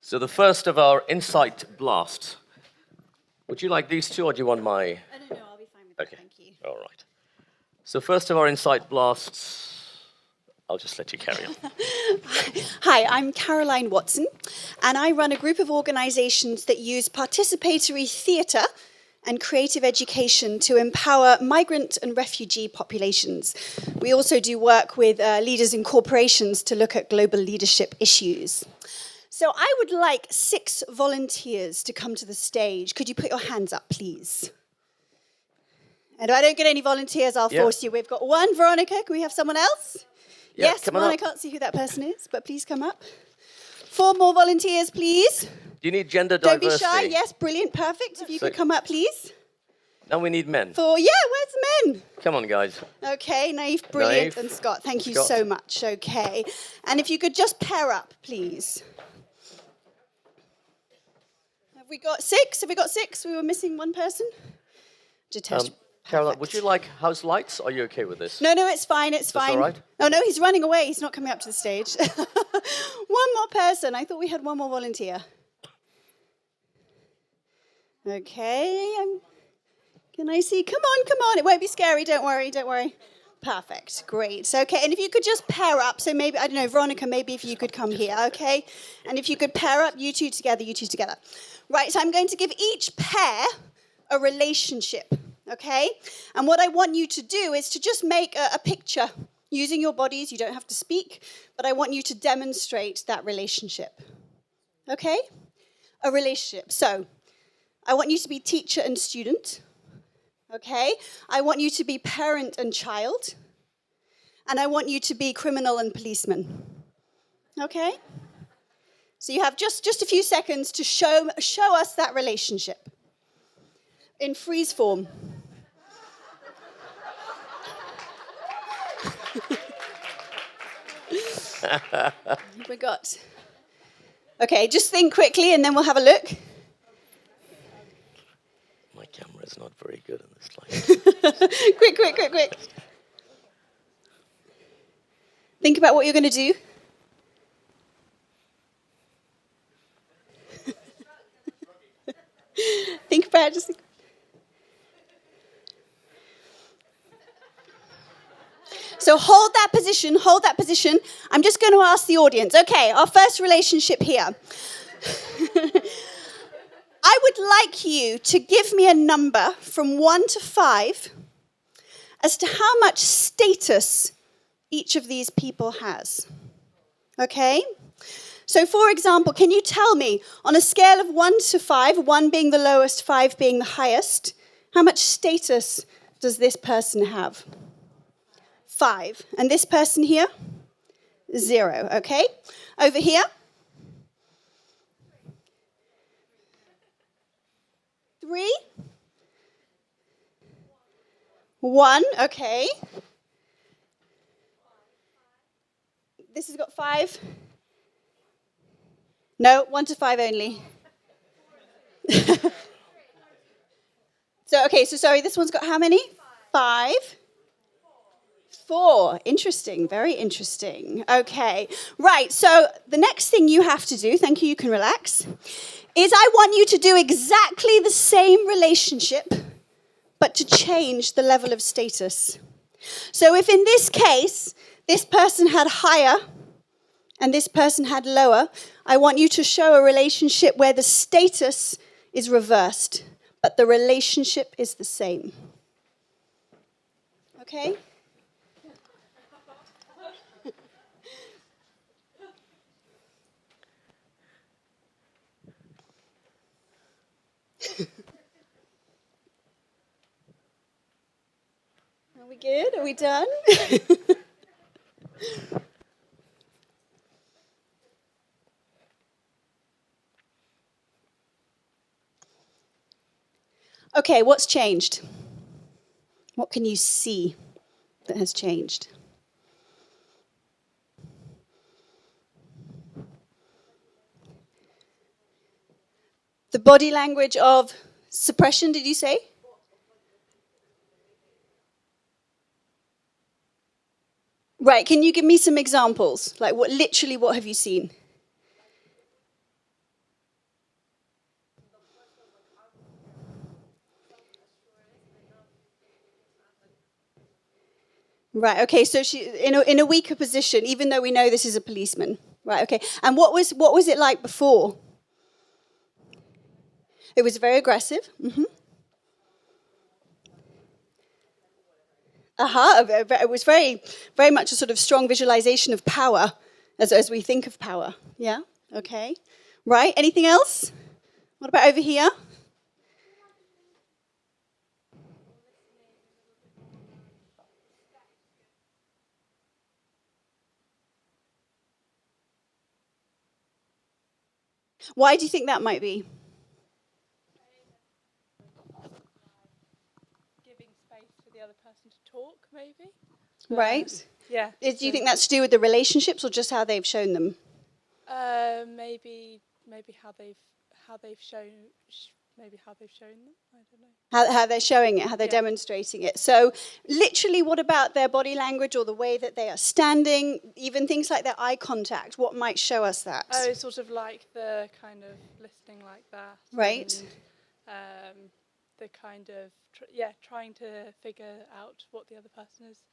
So the first of our insight blasts. Would you like these two, or do you want my... No, I'll be fine with that, thank you. All right. So first of our insight blasts, I'll just let you carry on. Hi, I'm Caroline Watson, and I run a group of organisations that use participatory theatre and creative education to empower migrant and refugee populations. We also do work with leaders in corporations to look at global leadership issues. So I would like 6 volunteers to come to the stage. Could you put your hands up, please? And if I don't get any volunteers, I'll force you. We've got 1. Veronica, can we have someone else? Yeah, Yes, one, I can't see who that person is, but please come up. 4 more volunteers, please. Do you need gender Don't diversity? be shy. Yes, brilliant, perfect. If you could come up, please. Now we need men. 4, where's the men? Come on, guys. Okay, Naif, brilliant, Naif. and Scott, thank you Scott. so much. Okay, and if you could just pair up, please. Have we got 6? Have we got 6? We were missing one person. Jitesh. Caroline, would you like house lights? Are you okay with this? No, it's fine, it's fine. all right? Oh, no, he's running away. He's not coming up to the stage. One more person. I thought we had one more volunteer. Okay. Can I see? Come on. It won't be scary. Don't worry. Perfect. Great. Okay, and if you could just pair up. So maybe, I don't know, Veronica, maybe if you could come here, okay? And if you could pair up, you two together. Right, so I'm going to give each pair a relationship. Okay? And what I want you to do is to just make a picture using your bodies. You don't have to speak, but I want you to demonstrate that relationship. Okay? A relationship. So, I want you to be teacher and student. Okay? I want you to be parent and child. And I want you to be criminal and policeman. Okay? So you have just a few seconds to show us that relationship. In freeze form. We got. Okay, just think quickly and then we'll have a look. My camera is not very good in this light. Quick. Think about what you're going to do. Think about it. So hold that position. I'm just going to ask the audience. Okay, our first relationship here. I would like you to give me a number from 1 to 5 as to how much status each of these people has. Okay? So, for example, can you tell me, on a scale of 1 to 5, 1 being the lowest, 5 being the highest, how much status does this person have? 5. And this person here? 0, okay? Over here? 3? 1, okay. This has got 5. No, 1 to 5 only. So sorry, this one's got how many? 5. 4. Interesting, very interesting. Okay, right, so the next thing you have to do, thank you, you can relax, is I want you to do exactly the same relationship, but to change the level of status. So if in this case, this person had higher and this person had lower, I want you to show a relationship where the status is reversed, but the relationship is the same. Okay? Are we good? Are we done? Okay, what's changed? What can you see that has changed? The body language of suppression, did you say? Right, can you give me some examples? Like what have you seen? Right, okay, so she in a weaker position, even though we know this is a policeman. Right, okay. And what was it like before? It was very aggressive. Mm-hmm. It was very, very much a sort of strong visualization of power as we think of power. Yeah, okay. Right, anything else? What about over here? Why do you think that might be? Giving space for the other person to talk, maybe. Right. Yeah. Do you think that's to do with the relationships or just how they've shown them? Maybe how they've shown them. I don't know. How they're showing it, how they're Yeah. demonstrating it. So literally, what about their body language or the way that they are standing, even things like their eye contact? What might show us that? Oh, sort of like the kind of listening like that. Right. And the kind of, trying to figure out what the other person is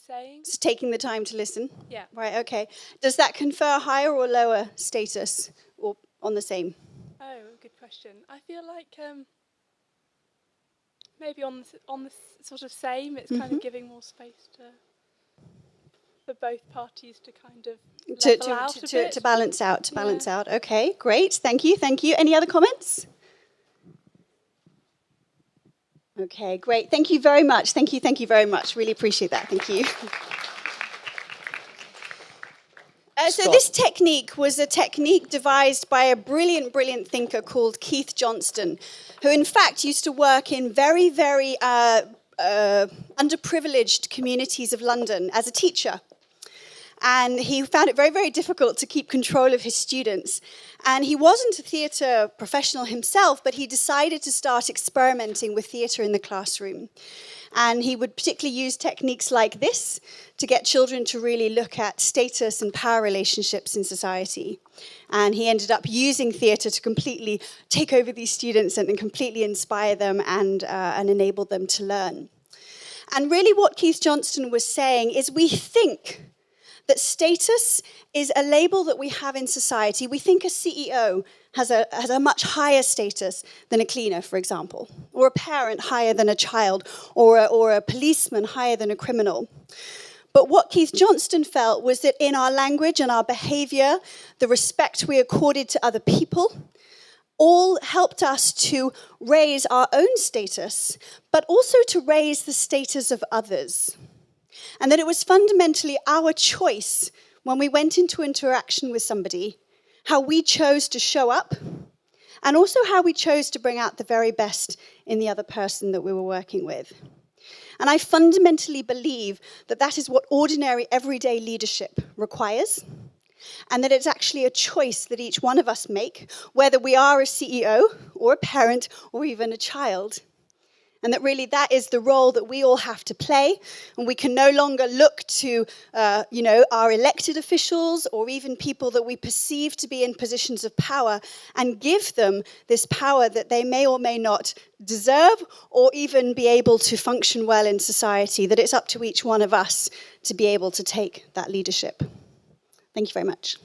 saying. So taking the time to listen. Yeah. Right, okay. Does that confer higher or lower status or on the same? Oh, good question. I feel like maybe on the sort of same. It's kind of giving more space for both parties to kind of level out a bit. To balance out. Okay, great. Thank you. Any other comments? Okay, great. Thank you very much. Thank you very much. Really appreciate that. Thank you. So this technique was a technique devised by a brilliant thinker called Keith Johnston, who in fact used to work in very, very underprivileged communities of London as a teacher. And he found it very, very difficult to keep control of his students. And he wasn't a theatre professional himself, but he decided to start experimenting with theatre in the classroom. And he would particularly use techniques like this to get children to really look at status and power relationships in society. And he ended up using theatre to completely take over these students and completely inspire them and enable them to learn. And really what Keith Johnston was saying is we think that status is a label that we have in society. We think a CEO has a much higher status than a cleaner, for example, or a parent higher than a child, or a policeman higher than a criminal. But what Keith Johnston felt was that in our language and our behavior, the respect we accorded to other people, all helped us to raise our own status, but also to raise the status of others. And that it was fundamentally our choice when we went into interaction with somebody, how we chose to show up, and also how we chose to bring out the very best in the other person that we were working with. And I fundamentally believe that that is what ordinary, everyday leadership requires, and that it's actually a choice that each one of us make, whether we are a CEO or a parent or even a child. And that really that is the role that we all have to play. And we can no longer look to, our elected officials or even people that we perceive to be in positions of power and give them this power that they may or may not deserve or even be able to function well in society, that it's up to each one of us to be able to take that leadership. Thank you very much.